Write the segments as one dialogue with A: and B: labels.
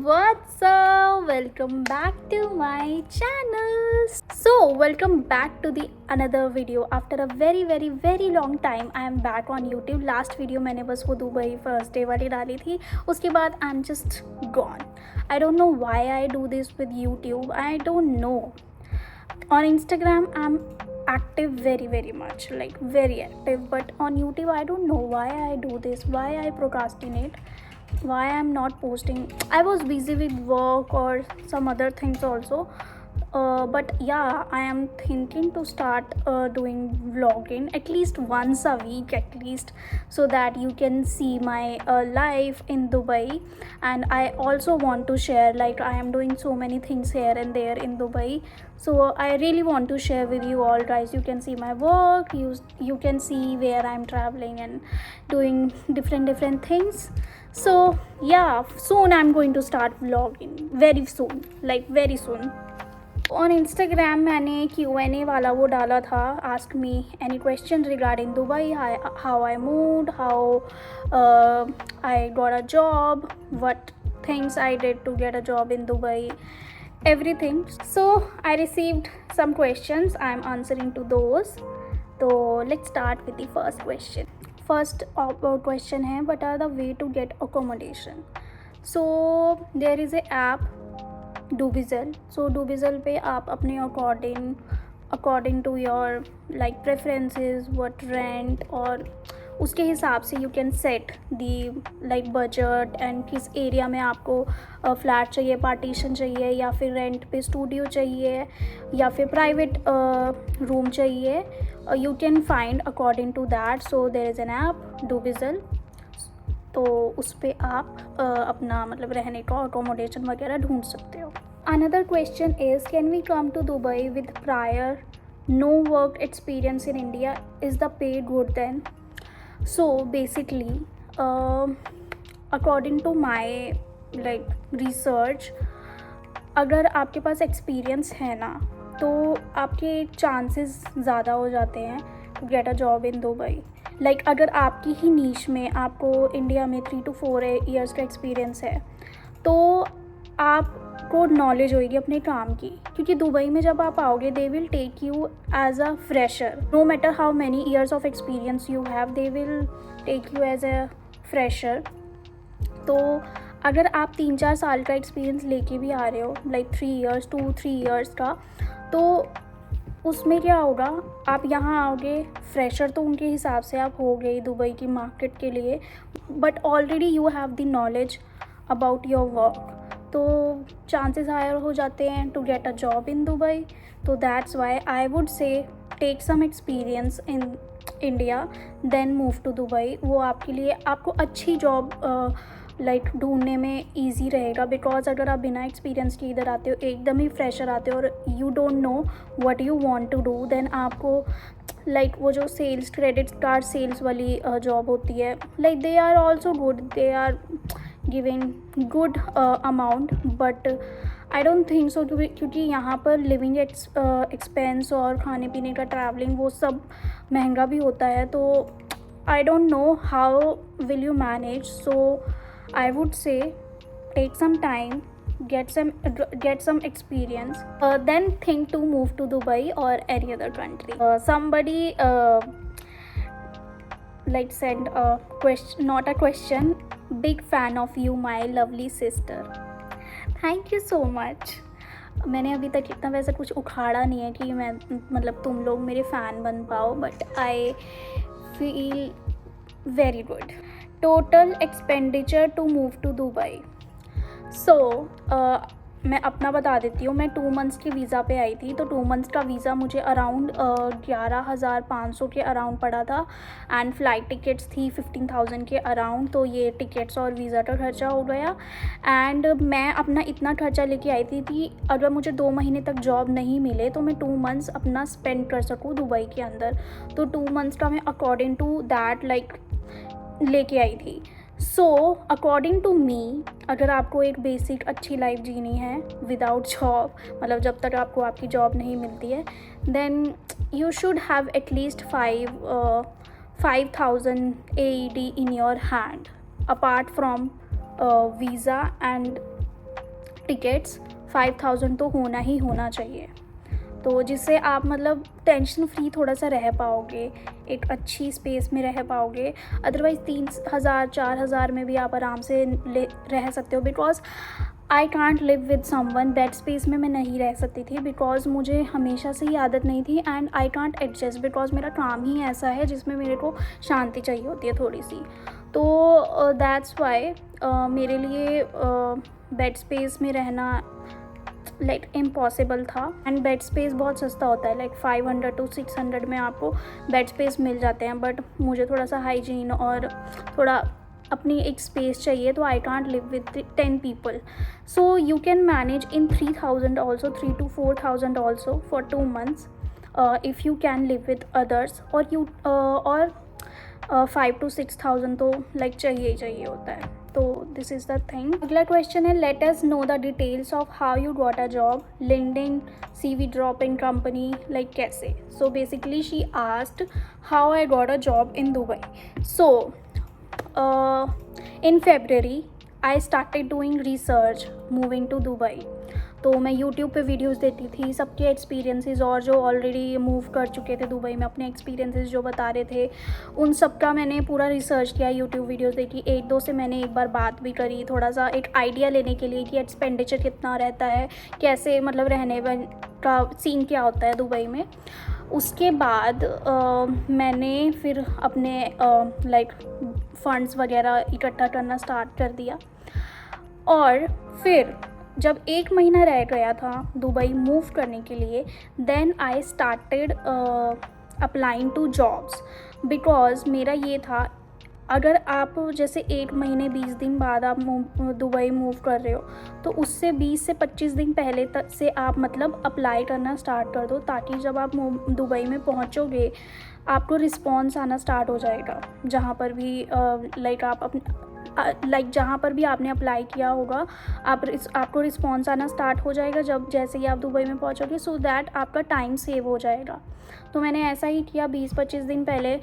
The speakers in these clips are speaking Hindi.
A: What's up? Welcome back to my channel. So, welcome back to the another video. After a very long time, I am back on YouTube. Last video मैंने बस वो दुबई फर्स्ट डे वाली डाली थी. उसके बाद I'm just gone. I don't know why I do this with YouTube. I don't know. On Instagram, I'm active very much, like very active. But on YouTube, I don't know why I do this. Why I procrastinate. Why I'm not posting. I was busy with work or some other things also, but yeah, I am thinking to start doing vlogging at least once a week at least, so that you can see my life in Dubai. And I also want to share, like I am doing so many things here and there in Dubai, so I really want to share with you all guys. You can see my work, you can see where I'm traveling and doing different things. So yeah, soon I'm going to start vlogging, very soon, like very soon. On Instagram मैंने Q&A वाला वो डाला था, ask me any question regarding Dubai, how I moved, how I got a job, what things I did to get a job in Dubai, everything. So I received some questions, I'm answering to those. So let's start with the first question. First question है, what are the way to get accommodation? So there is a app Dubizzle. So Dubizzle पे आप अपने according to your like preferences, what rent, और उसके हिसाब से you can set the like budget and किस area में आपको फ्लैट चाहिए, पार्टीशन चाहिए, या फिर रेंट पे स्टूडियो चाहिए, या फिर प्राइवेट रूम चाहिए. You can find according to that. So there is an app Dubizzle. तो उस पर आप अपना मतलब रहने का अकोमोडेशन वगैरह ढूंढ सकते हो. Another question is, can we come to Dubai with prior no work experience in India? Is the pay good then? So basically, according to my like research, अगर आपके पास एक्सपीरियंस है ना, तो आपके चांसेस ज़्यादा हो जाते हैं to get a job in Dubai. Like अगर आपकी ही नीश में आपको इंडिया में 3 to 4 ईयर्स का एक्सपीरियंस है, तो आपको नॉलेज होएगी अपने काम की, क्योंकि दुबई में जब आप आओगे they will take you as a fresher. No matter how many years of experience you have, they will take you as a fresher. तो अगर आप 3-4 साल का एक्सपीरियंस लेके भी आ रहे हो, लाइक 2-3 ईयर्स का, तो उसमें क्या होगा, आप यहाँ आओगे फ्रेशर, तो उनके हिसाब से आप हो गए दुबई की मार्केट के लिए, but already you have the knowledge about your work, तो चांसेस हायर हो जाते हैं to get a job in Dubai. तो that's why I would say take some experience in India then move to Dubai. वो आपके लिए आपको अच्छी जॉब लाइक ढूंढने में ईजी रहेगा, बिकॉज अगर आप बिना एक्सपीरियंस के इधर आते हो, एकदम ही फ्रेशर आते हो और you don't know what you want to do, then आपको लाइक वो जो सेल्स क्रेडिट कार्ड सेल्स वाली जॉब होती है, like they are also good, they are giving good amount, but I don't think so, क्योंकि यहाँ पर लिविंग एक्सपेंस और खाने पीने का, ट्रैवलिंग, वो सब महंगा भी होता है. तो I don't know how will you manage. So I would say take some time, get some experience, then think to move to Dubai or any other country. Somebody like send a question, not a question. Big fan of you, my lovely sister. Thank you so much. मैंने अभी तक इतना वैसा कुछ उखाड़ा नहीं है कि मैं मतलब तुम लोग मेरे फ़ैन बन पाओ, but I feel very good. Total expenditure to move to Dubai. So मैं अपना बता देती हूँ. मैं 2 मंथ्स की वीज़ा पे आई थी, तो 2 मंथ्स का वीज़ा मुझे अराउंड 11,500 के अराउंड पड़ा था, एंड फ़्लाइट टिकट्स थी 15,000 के अराउंड. तो ये टिकट्स और वीज़ा का खर्चा हो गया, एंड मैं अपना इतना खर्चा लेके आई थी कि अगर मुझे 2 महीने तक जॉब नहीं मिले तो मैं 2 मंथ्स अपना स्पेंड कर सकूँ दुबई के अंदर. तो 2 मंथ्स का मैं अकॉर्डिंग टू दैट लाइक लेके आई थी. सो अकॉर्डिंग टू मी, अगर आपको एक बेसिक अच्छी लाइफ जीनी है विदाउट जॉब, मतलब जब तक आपको आपकी जॉब नहीं मिलती है, then you should have at least 5,000 AED in your hand, apart from visa and tickets 5000 तो होना ही होना चाहिए, तो जिससे आप मतलब टेंशन फ्री थोड़ा सा रह पाओगे, एक अच्छी स्पेस में रह पाओगे। अदरवाइज़ 3000 4000 में भी आप आराम से रह सकते हो। Because I can't live with someone, that space में मैं नहीं रह सकती थी बिकॉज मुझे हमेशा से ही आदत नहीं थी, and I can't adjust because मेरा काम ही ऐसा है जिसमें मेरे को शांति चाहिए होती है थोड़ी सी। तो दैट्स वाई मेरे लिए बेड स्पेस में रहना लाइक इम्पॉसिबल था। एंड बेड स्पेस बहुत सस्ता होता है, लाइक 500 to 600 में आपको बेड स्पेस मिल जाते हैं, बट मुझे थोड़ा सा हाइजीन और थोड़ा अपनी एक स्पेस चाहिए, तो I can't live with 10 people। So you can manage in 3000 also, 3 to 4000 also for 2 months if you can live with others, और यू और 5 to 6000 तो लाइक चाहिए ही चाहिए होता है। तो दिस इज़ द थिंग। अगला क्वेश्चन है, let us know the details of how you got a job, LinkedIn, CV drop in company, like कैसे। So basically she asked how I got a job in Dubai. So in February I started doing research moving to Dubai। तो मैं यूट्यूब पे वीडियोस देती थी सबके एक्सपीरियंसेस, और जो ऑलरेडी मूव कर चुके थे दुबई में अपने एक्सपीरियंसेस जो बता रहे थे उन सब का मैंने पूरा रिसर्च किया, यूट्यूब वीडियोस देखी। एक दो से मैंने एक बार बात भी करी, थोड़ा सा एक आइडिया लेने के लिए कि एक्सपेंडिचर कितना रहता है, कैसे मतलब रहने का सीन क्या होता है दुबई में। उसके बाद मैंने फिर अपने लाइक फंड्स वगैरह इकट्ठा करना स्टार्ट कर दिया, और फिर जब 1 महीना रह गया था दुबई मूव करने के लिए, then I started applying to jobs. Because मेरा ये था, अगर आप जैसे 1 महीने 20 दिन बाद आप दुबई मूव कर रहे हो, तो उससे 20 से 25 दिन पहले तक से आप मतलब अप्लाई करना स्टार्ट कर दो, ताकि जब आप दुबई में पहुंचोगे आपको रिस्पॉन्स आना स्टार्ट हो जाएगा। जहाँ पर भी जहाँ पर भी आपने अप्लाई किया होगा आपको रिस्पॉन्स आना स्टार्ट हो जाएगा जब जैसे ही आप दुबई में पहुंचोगे, सो दैट आपका टाइम सेव हो जाएगा। तो मैंने ऐसा ही किया, 20-25 दिन पहले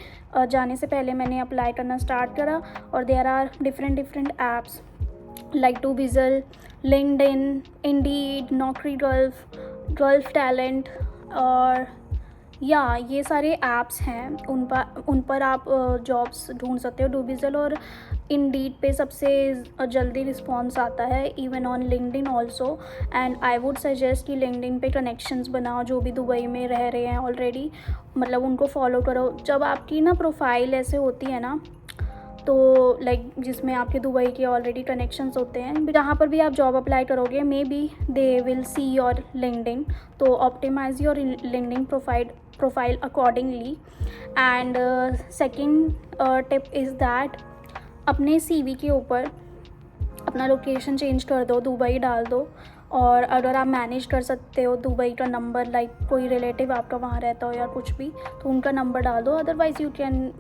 A: जाने से पहले मैंने अप्लाई करना स्टार्ट करा। और there are different apps like Dubizzle, LinkedIn, Indeed, Naukri Gulf Talent, और या ये सारे ऐप्स हैं, उन पर आप जॉब्स ढूंढ सकते हो। टूबिज़ल और इंडीड पे सबसे जल्दी रिस्पॉन्स आता है, even on LinkedIn also. And I would suggest कि लिंक्डइन पे कनेक्शंस बनाओ, जो भी दुबई में रह रहे हैं ऑलरेडी, मतलब उनको फॉलो करो। जब आपकी ना प्रोफाइल ऐसे होती है ना, तो लाइक जिसमें आपके दुबई के ऑलरेडी कनेक्शंस होते हैं, जहाँ पर भी आप जॉब अप्लाई करोगे may be they will see your LinkedIn, तो optimize your LinkedIn profile accordingly. And second tip is that अपने CV के ऊपर अपना लोकेशन चेंज कर दो, दुबई डाल दो। और अगर आप मैनेज कर सकते हो दुबई का नंबर, लाइक कोई रिलेटिव आपका वहाँ रहता हो या कुछ भी, तो उनका नंबर डाल दो। Otherwise you can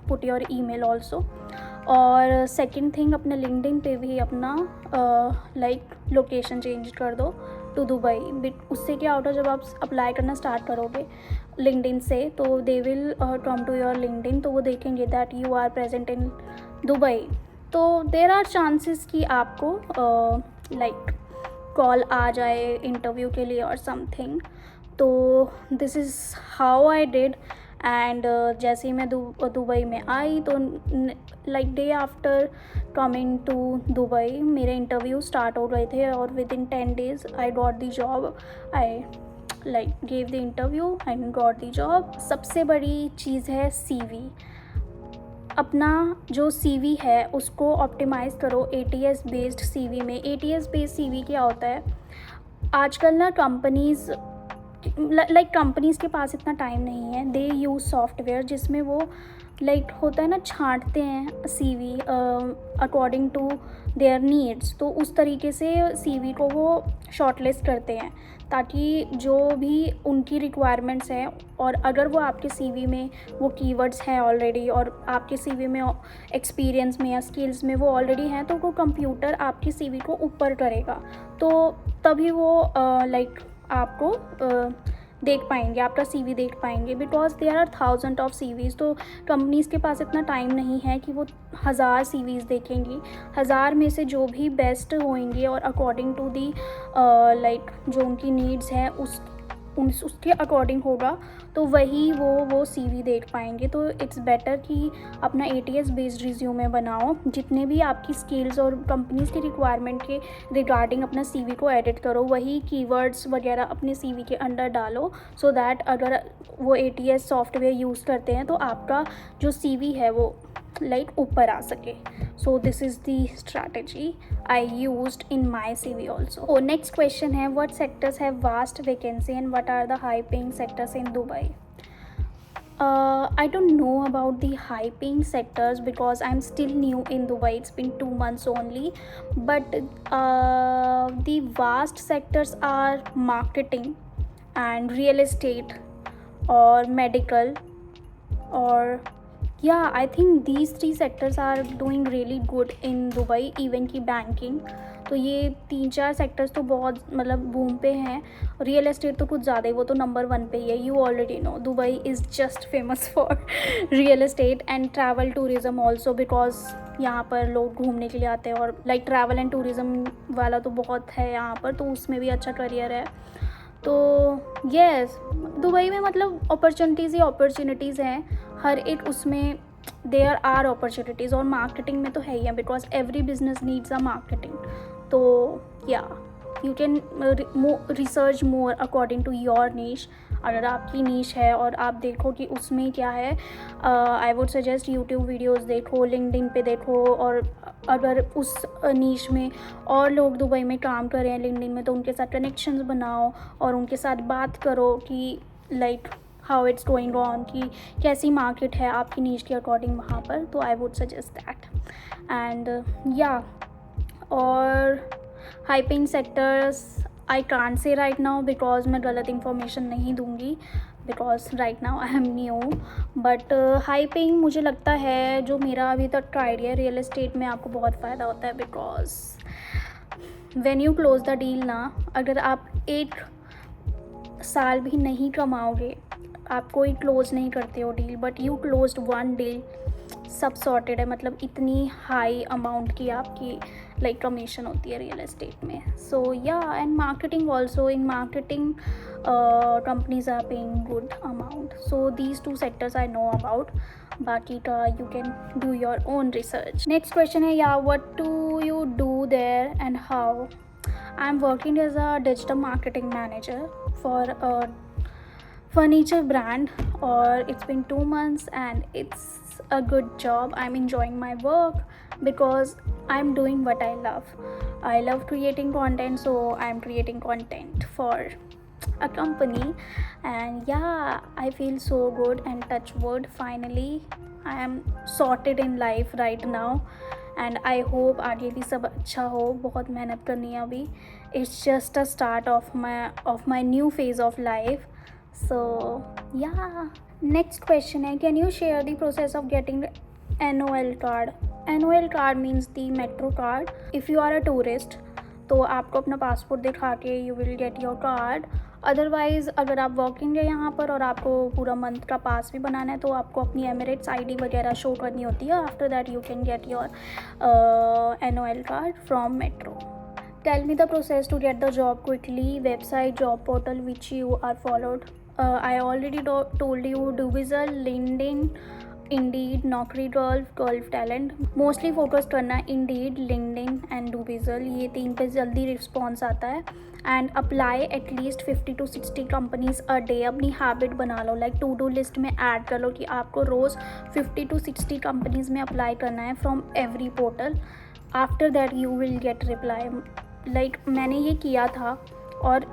A: put your email also. और सेकंड थिंग, अपने लिंक्डइन पे भी अपना लाइक लोकेशन चेंज कर दो टू दुबई। उससे क्या होता है, जब आप अप्लाई करना स्टार्ट करोगे लिंक्डइन से, तो they will come to your LinkedIn, तो वो देखेंगे that you are present in Dubai. तो देर आर चांसेस कि आपको लाइक कॉल आ जाए इंटरव्यू के लिए और समथिंग। तो this is how I did. And जैसे ही मैं दुबई में आई, तो like day after coming to Dubai मेरे इंटरव्यू स्टार्ट हो गए थे, और within 10 days I got the job. I like gave the interview and got the job. सबसे बड़ी चीज़ है CV। अपना जो CV है उसको ऑप्टिमाइज़ करो ATS बेस्ड CV में। ATS बेस्ड CV क्या होता है, आजकल ना कंपनीज़ के पास इतना टाइम नहीं है, दे यूज़ सॉफ्टवेयर जिसमें वो लाइक होता है ना, छांटते हैं CV according to their needs. तो उस तरीके से CV को वो शॉर्टलिस्ट करते हैं, ताकि जो भी उनकी रिक्वायरमेंट्स हैं, और अगर वो आपके CV में वो कीवर्ड्स हैं ऑलरेडी, और आपके CV में एक्सपीरियंस में या स्किल्स में वो ऑलरेडी हैं, तो वो कंप्यूटर आपकी CV को ऊपर करेगा। तो तभी वो लाइक आपको देख पाएंगे, आपका CV देख पाएंगे, because there are thousand of CVs। तो कंपनीज़ के पास इतना टाइम नहीं है कि वो 1000 CVs देखेंगी। 1000 में से जो भी बेस्ट होंगे और अकॉर्डिंग टू दी लाइक जो उनकी नीड्स हैं उसके अकॉर्डिंग होगा, तो वही वो CV देख पाएंगे। तो इट्स बेटर कि अपना ATS बेस्ड रिज्यूमे बनाओ, जितने भी आपकी स्किल्स और कंपनीज़ की रिक्वायरमेंट के रिगार्डिंग अपना CV को एडिट करो, वही कीवर्ड्स वगैरह अपने CV के अंदर डालो, सो दैट अगर वो ATS सॉफ्टवेयर यूज़ करते हैं तो आपका जो CV है वो लाइक ऊपर आ सके। So this is the strategy I used in my CV also. Next question है, what sectors have vast vacancy and what are the high paying sectors in Dubai? I don't know about the high paying sectors because I'm still new in Dubai. It's been 2 months only. But the vast sectors are marketing and real estate or medical, or yeah, I think these 3 sectors are doing really good in Dubai. Even की बैंकिंग, तो ये 3-4 सेक्टर्स तो बहुत मतलब बूम पे हैं। रियल एस्टेट तो कुछ ज़्यादा ही, वो तो नंबर 1 पे ही है। You already know Dubai is just famous for real estate and travel tourism also, because यहाँ पर लोग घूमने के लिए आते हैं और लाइक ट्रैवल एंड टूरिज़म वाला तो बहुत है यहाँ पर, तो उसमें भी अच्छा करियर है। तो यस, दुबई में मतलब अपॉर्चुनिटीज़ ही अपॉर्चुनिटीज़ हैं हर एक, उसमें देयर आर अपॉर्चुनिटीज़। और मार्केटिंग में तो है ही है, because every business needs a marketing. तो yeah you can research more according to your niche. अगर आपकी नीश है और आप देखो कि उसमें क्या है, I would suggest YouTube videos देखो, लिंक्डइन पे देखो। और अगर उस नीश में और लोग दुबई में काम कर रहे हैं लिंक्डइन में, तो उनके साथ कनेक्शंस बनाओ और उनके साथ बात करो कि like how it's going on, कि कैसी मार्केट है आपकी नीश के अकॉर्डिंग वहाँ पर। तो I would suggest that and या। और high paying sectors I can't say right now, because मैं गलत इंफॉर्मेशन नहीं दूंगी, because right now I am new. But high paying मुझे लगता है, जो मेरा अभी तक का आइडिया, रियल एस्टेट में आपको बहुत फ़ायदा होता है, because when you close the deal ना, अगर आप 1 साल भी नहीं कमाओगे, आप कोई क्लोज नहीं करते हो deal, but you closed 1 deal, सब सॉर्टेड है। मतलब इतनी हाई अमाउंट की आपकी लाइक कमीशन होती है रियल एस्टेट में। So yeah, and marketing also, in marketing companies are paying good amount. So these 2 sectors I know about, बाकी का you can do your own research. Next question है, yeah what do you do there and how? I am working as a digital marketing manager for a furniture brand, or it's been 2 months and it's a good job. I'm enjoying my work because I'm doing what I love. I love creating content, so I'm creating content for a company, and yeah, I feel so good and touch wood, finally I am sorted in life right now, and I hope आगे भी सब अच्छा हो। बहुत मेहनत करनी है अभी, it's just a start of my new phase of life. So yeah, next question है, can you share the process of getting NOL card? NOL card means the metro card. If you are a tourist, तो आपको अपना पासपोर्ट दिखा के you will get your card. Otherwise अगर आप वर्किंग है यहाँ पर और आपको पूरा मंथ का पास भी बनाना है, तो आपको अपनी एमिरेट्स ID वगैरह शो करनी होती है। After that you can get your NOL card from metro. Tell me the process to get the job quickly. Website, job portal which you are followed. I already told you, Dubizzle, LinkedIn, Indeed, Naukri, Gulf Talent. Mostly focus करना है Indeed, LinkedIn एंड Dubizzle, ये 3 पे जल्दी रिस्पॉन्स आता है। And apply at least 50 to 60 companies a day. अपनी हैबिट बना लो, लाइक टू डू लिस्ट में ऐड कर लो कि आपको रोज़ 50 to 60 कंपनीज में अप्लाई करना है from every portal. After that you will get reply. Like मैंने ये किया था, और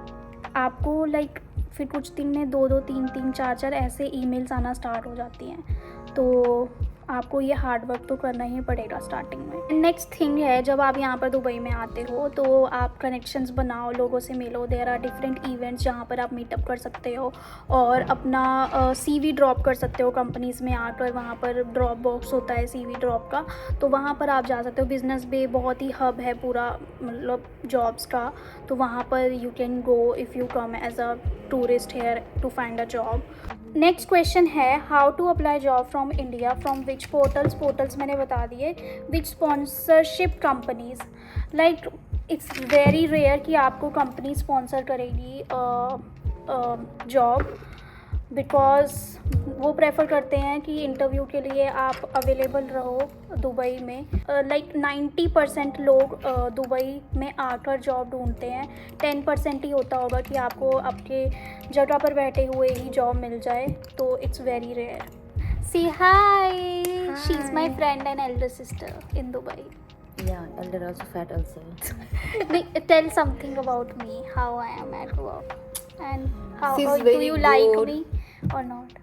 A: आपको लाइक फिर कुछ दिन में 2-2, 3-3, 4-4 ऐसे ईमेल्स आना स्टार्ट हो जाती हैं। तो आपको ये हार्ड वर्क तो करना ही पड़ेगा स्टार्टिंग में। नेक्स्ट थिंग है, जब आप यहाँ पर दुबई में आते हो तो आप कनेक्शंस बनाओ, लोगों से मिलो। देयर आर डिफरेंट इवेंट्स जहाँ पर आप मीटअप कर सकते हो और अपना CV ड्रॉप कर सकते हो कंपनीज़ में आकर। वहाँ पर ड्रॉप बॉक्स होता है CV ड्रॉप का, तो वहाँ पर आप जा सकते हो। बिजनेस बे बहुत ही हब है पूरा, मतलब जॉब्स का, तो वहाँ पर you can go if you come as a tourist here to find a job. Next question है, how to apply job from India, from which portals मैंने बता दिए। Which sponsorship companies, like it's very rare कि आपको कंपनी स्पॉन्सर करेगी जॉब, बिकॉज वो प्रेफर करते हैं कि इंटरव्यू के लिए आप अवेलेबल रहो दुबई में। लाइक 90% लोग दुबई में आकर जॉब ढूंढते हैं, 10% ही होता होगा कि आपको आपके जगह पर बैठे हुए ही जॉब मिल जाए, तो it's very rare. See hi, she is my friend and elder sister in Dubai.
B: Yeah, elder also, fat also.
A: Tell something about me, how I am at work and how
B: She's
A: do
B: very
A: you like
B: good.
A: me or not?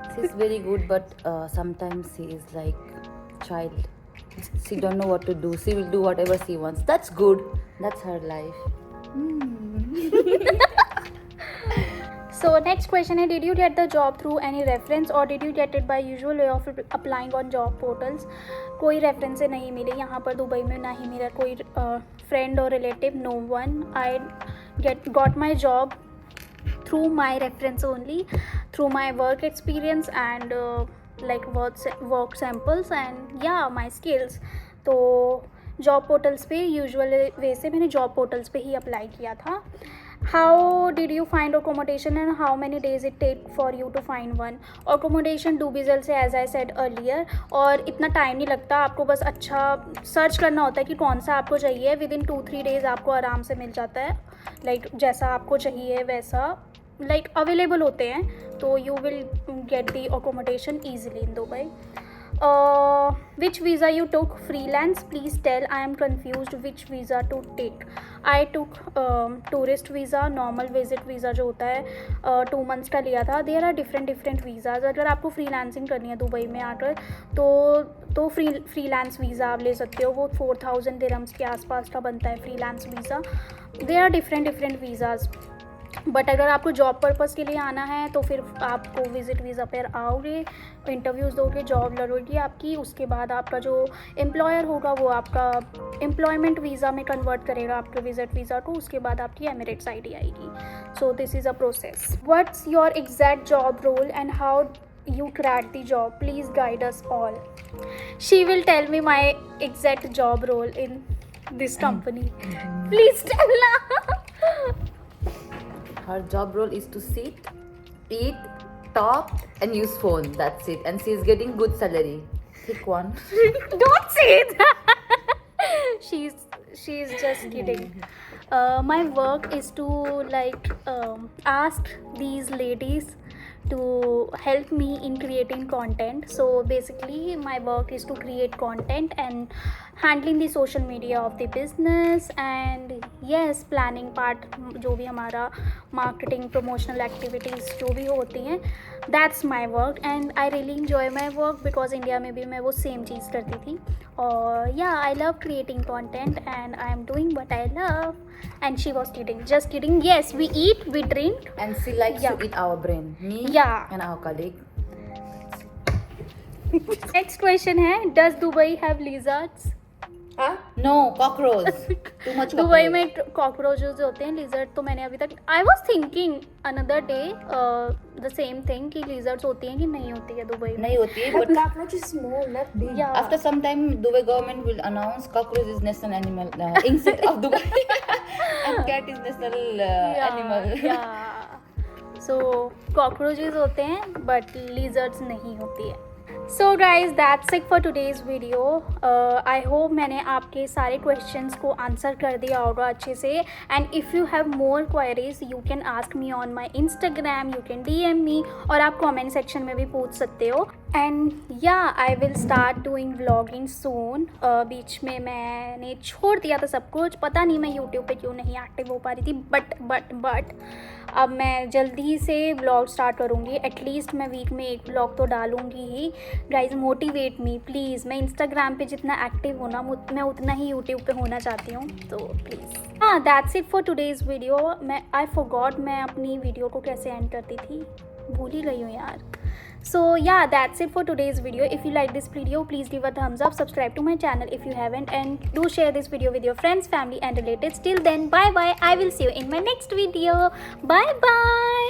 B: She's very good, but sometimes she is like child. She don't know what to do. She will do whatever she wants. That's good. That's her life.
A: So next question है, did you get the job through any reference or did you get it by usual way of applying on job portals? कोई रेफरेंस से नहीं मिले यहाँ पर दुबई में, ना ही मेरा कोई फ्रेंड और relative, no one. I got my job through my reference only, through my work experience and like work samples and yeah my skills। तो जॉब पोर्टल्स पे यूजुअल वे से मैंने जॉब पोर्टल्स पे ही अप्लाई किया था। How did you find accommodation and how many days it take for you to find one? Accommodation Dubizzle से, एज आई सेड अर्लियर, और इतना टाइम नहीं लगता, आपको बस अच्छा सर्च करना होता है कि कौन सा आपको चाहिए। विद इन 2-3 डेज़ आपको आराम से मिल जाता है, लाइक जैसा आपको चाहिए वैसा लाइक अवेलेबल होते हैं, तो you will get the accommodation easily in Dubai. Which visa you took? Freelance? Please tell. I am confused which visa to take. I took tourist visa, normal visit visa जो होता है 2 months का लिया था। There are different visas। अगर आपको freelancing करनी है दुबई में आकर तो freelance visa आप ले सकते हो। वो 4000 दिरहम्स के आसपास का बनता है freelance visa। There are different visas। But अगर आपको जॉब पर्पज़ के लिए आना है तो फिर आपको विज़िट वीज़ा पर आओगे, इंटरव्यूज़ दोगे, जॉब लड़ोगी आपकी, उसके बाद आपका जो एम्प्लॉयर होगा वो आपका एम्प्लॉयमेंट वीज़ा में कन्वर्ट करेगा आपके विज़िट वीज़ा को, उसके बाद आपकी एमिरेट्स आईडी आएगी। So this is a process. What's your exact job role and how you cracked the job? Please guide us all. She will tell me my exact job role in this company. Please tell her.
B: Her job role is to sit, eat, talk, and use phone. That's it. And she is getting good salary. Pick one.
A: Don't say that. She's just kidding. My work is to like ask these ladies to help me in creating content. So basically my work is to create content and handling the social media of the business and yes planning part, जो भी हमारा marketing promotional activities जो भी होती हैं, that's my work and I really enjoy my work because India में भी मैं वो same चीज़ करती थी। और yeah, I love creating content and I am doing what I love। And she was kidding, just kidding. Yes, we eat, we drink,
B: And she likes to eat our brain. Me
A: Yeah.
B: and our colleague.
A: Next question है, does Dubai have lizards?
B: Huh? No, cockroach. Too much
A: Dubai
B: cockroach.
A: में कॉकरोचेस होते हैं, लिजर्ड तो मैंने अभी तक I was thinking another day the same thing कि लिजर्ड्स होती हैं कि नहीं होती है दुबई में।
B: नहीं होती है, but
C: Cockroach is small, not big.
A: Yeah.
B: after some time, Dubai government will announce cockroach is national animal, insect of Dubai, and cat is national animal.
A: So cockroaches होते हैं बट लिजर्ड्स नहीं होती है। So guys that's it for today's video. I hope मैंने आपके सारे क्वेश्चंस को आंसर कर दिया होगा अच्छे से। And if you have more queries you can ask me on my Instagram, you can DM मी, और आप कमेंट सेक्शन में भी पूछ सकते हो। एंड या I will start doing vlogging soon. बीच में मैंने छोड़ दिया था सब कुछ, पता नहीं मैं यूट्यूब पे क्यों नहीं एक्टिव हो पा रही थी, बट अब मैं जल्दी से व्लॉग स्टार्ट करूँगी। एटलीस्ट मैं वीक में एक व्लॉग तो डालूँगी ही। Guys motivate me please. मैं इंस्टाग्राम पे जितना एक्टिव होना मैं उतना ही यूट्यूब पे होना चाहती हूँ, तो प्लीज़। हाँ, that's it for today's video. I forgot मैं अपनी वीडियो को कैसे एंड करती थी, भूल ही गई हूँ यार। So yeah, that's it for today's video. If you like this video, please give a thumbs up, subscribe to my channel if you haven't, and do share this video with your friends, family and relatives. Till then, bye bye. I will see you in my next video. Bye bye.